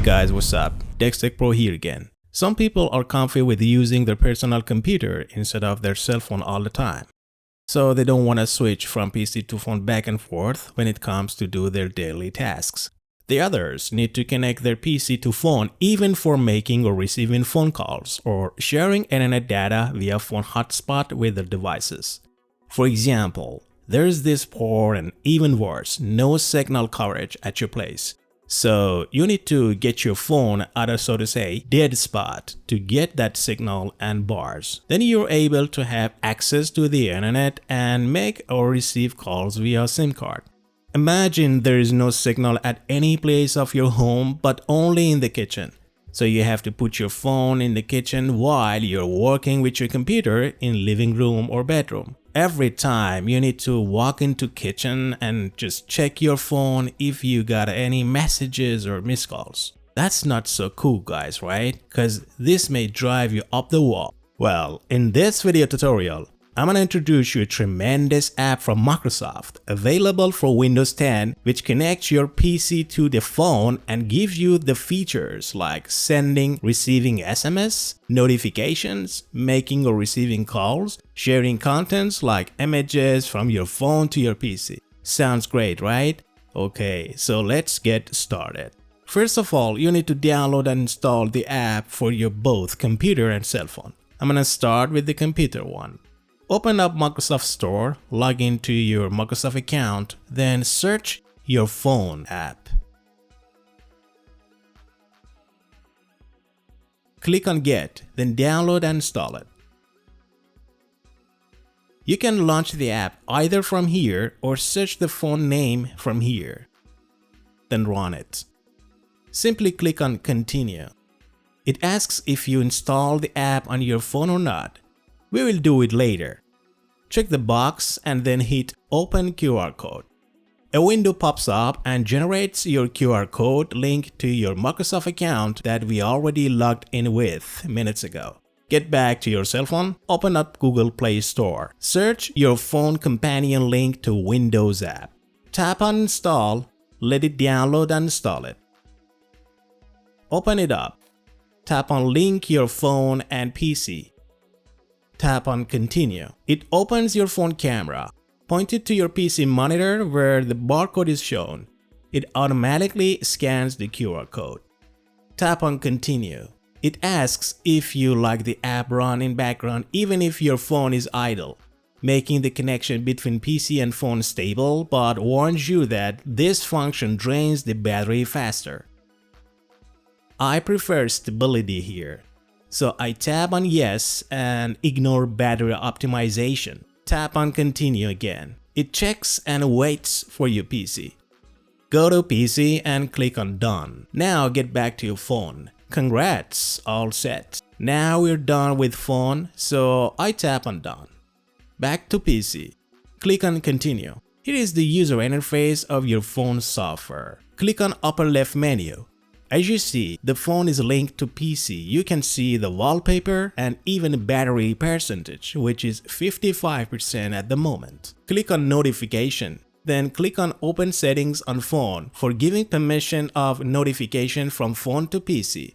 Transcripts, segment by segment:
Guys, what's up? Tech Pro here again. Some people are comfy with using their personal computer instead of their cell phone all the time. So they don't want to switch from PC to phone back and forth when it comes to do their daily tasks. The others need to connect their PC to phone even for making or receiving phone calls or sharing internet data via phone hotspot with their devices. For example, there's this poor and even worse, no signal coverage at your place. So you need to get your phone at a, so to say, dead spot to get that signal and bars. Then you're able to have access to the internet and make or receive calls via SIM card. Imagine there is no signal at any place of your home but only in the kitchen. So you have to put your phone in the kitchen while you're working with your computer in living room or bedroom. Every time you need to walk into kitchen and just check your phone if you got any messages or missed calls. That's not so cool, guys, right? Because this may drive you up the wall. Well, in this video tutorial, I'm gonna introduce you a tremendous app from Microsoft available for Windows 10 which connects your PC to the phone and gives you the features like sending, receiving SMS, notifications, making or receiving calls, sharing contents like images from your phone to your PC. Sounds great, right? Okay, so let's get started. First of all, you need to download and install the app for your both computer and cell phone. I'm gonna start with the computer one. Open up Microsoft Store, log into your Microsoft account, then search your phone app. Click on Get, then download and install it. You can launch the app either from here or search the phone name from here. Then run it. Simply click on Continue. It asks if you install the app on your phone or not. We will do it later. Check the box and then hit Open QR Code. A window pops up and generates your QR code link to your Microsoft account that we already logged in with minutes ago. Get back to your cell phone, open up Google Play Store. Search your phone companion link to Windows app. Tap on Install, let it download and install it. Open it up. Tap on Link your phone and PC. Tap on Continue. It opens your phone camera. Point it to your PC monitor where the barcode is shown. It automatically scans the QR code. Tap on Continue. It asks if you like the app run in background even if your phone is idle, making the connection between PC and phone stable, but warns you that this function drains the battery faster. I prefer stability here. So I tap on Yes and ignore battery optimization. Tap on Continue again. It checks and waits for your PC. Go to PC and click on Done. Now get back to your phone. Congrats, all set. Now we're done with phone, so I tap on Done. Back to PC. Click on Continue. Here is the user interface of your phone software. Click on upper left menu. As you see, the phone is linked to PC. You can see the wallpaper and even battery percentage, which is 55% at the moment. Click on Notification. Then click on Open Settings on phone for giving permission of notification from phone to PC.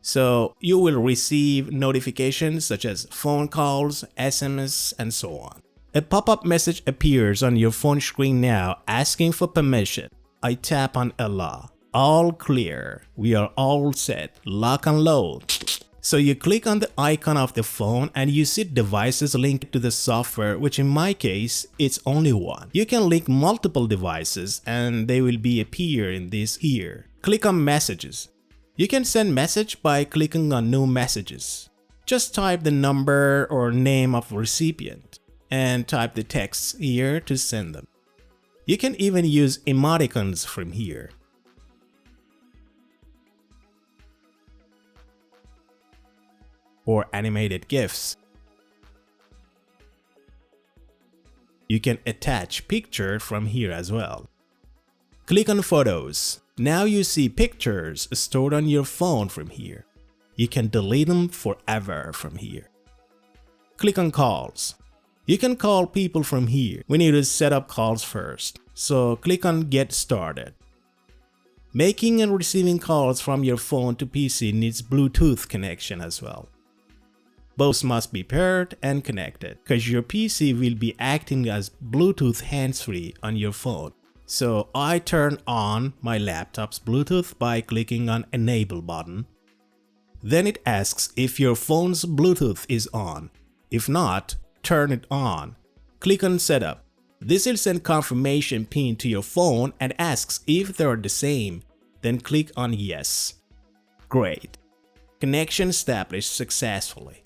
So you will receive notifications such as phone calls, SMS, and so on. A pop-up message appears on your phone screen now asking for permission. I tap on Allow. All clear. We are all set. Lock and load. So you click on the icon of the phone and you see devices linked to the software, which in my case, it's only one. You can link multiple devices and they will appear in this here. Click on Messages. You can send message by clicking on New Messages. Just type the number or name of recipient and type the text here to send them. You can even use emoticons from here. Or animated GIFs. You can attach picture from here as well. Click on Photos. Now you see pictures stored on your phone from here. You can delete them forever from here. Click on Calls. You can call people from here. We need to set up calls first. So click on Get Started. Making and receiving calls from your phone to PC needs Bluetooth connection as well. Both must be paired and connected because your PC will be acting as Bluetooth hands-free on your phone. So I turn on my laptop's Bluetooth by clicking on Enable button. Then it asks if your phone's Bluetooth is on. If not, turn it on. Click on Setup. This will send confirmation pin to your phone and asks if they are the same. Then click on Yes. Great. Connection established successfully.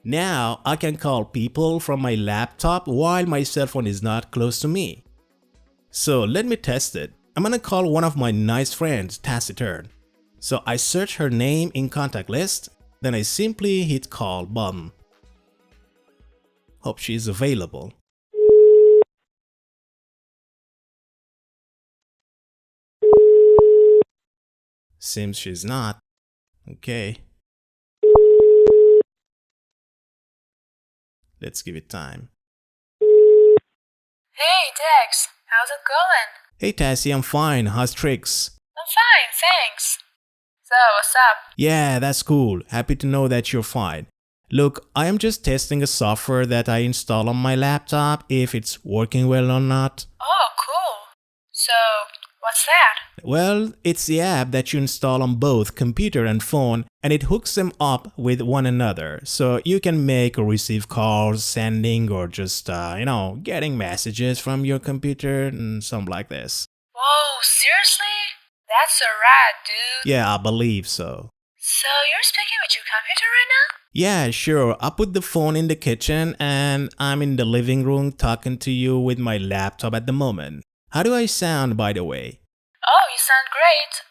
Now I can call people from my laptop while my cell phone is not close to me. So let me test it. I'm gonna call one of my nice friends, Taciturn. So I search her name in contact list, then I simply hit call button. Hope she is available. Seems she's not. Okay. Let's give it time. Hey Dex, how's it going? Hey Tassie, I'm fine. How's tricks? I'm fine, thanks. So, what's up? Yeah, that's cool. Happy to know that you're fine. Look, I am just testing a software that I install on my laptop, if it's working well or not. Oh, cool. So, what's that? Well, it's the app that you install on both computer and phone, and it hooks them up with one another. So you can make or receive calls, sending, or just, getting messages from your computer and something like this. Whoa, seriously? That's so rad, dude. Yeah, I believe so. So, you're speaking with your computer right now? Yeah, sure. I put the phone in the kitchen and I'm in the living room talking to you with my laptop at the moment. How do I sound, by the way? Oh, you sound great.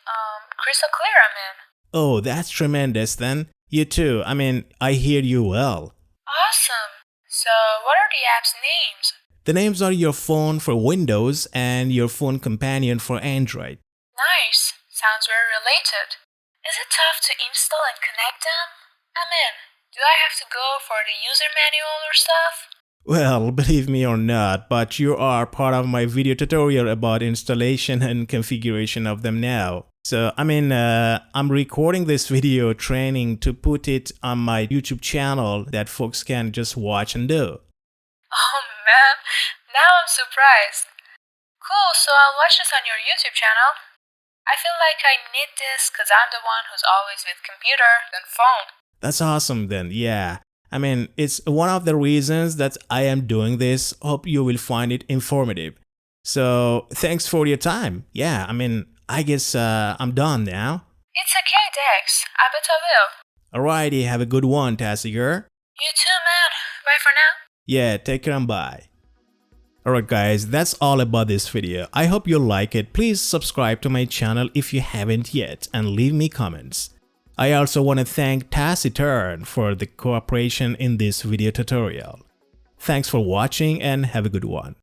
Crystal clear, I mean. Oh, that's tremendous then. You too. I hear you well. Awesome. So, what are the app's names? The names are your phone for Windows and your phone companion for Android. Nice. Sounds very related. Is it tough to install and connect them? I mean, do I have to go for the user manual or stuff? Well, believe me or not, but you are part of my video tutorial about installation and configuration of them now. So, I'm recording this video training to put it on my YouTube channel that folks can just watch and do. Oh man, now I'm surprised. Cool, so I'll watch this on your YouTube channel. I feel like I need this because I'm the one who's always with computer than phone. That's awesome then, yeah. It's one of the reasons that I am doing this. Hope you will find it informative. So, thanks for your time. Yeah, I guess I'm done now. It's okay, Dex. I bet I will. Alrighty, have a good one, Tassie girl. You too, man. Bye for now. Yeah, take care and bye. Alright guys, that's all about this video. I hope you like it. Please subscribe to my channel if you haven't yet and leave me comments. I also want to thank Taciturn for the cooperation in this video tutorial. Thanks for watching and have a good one.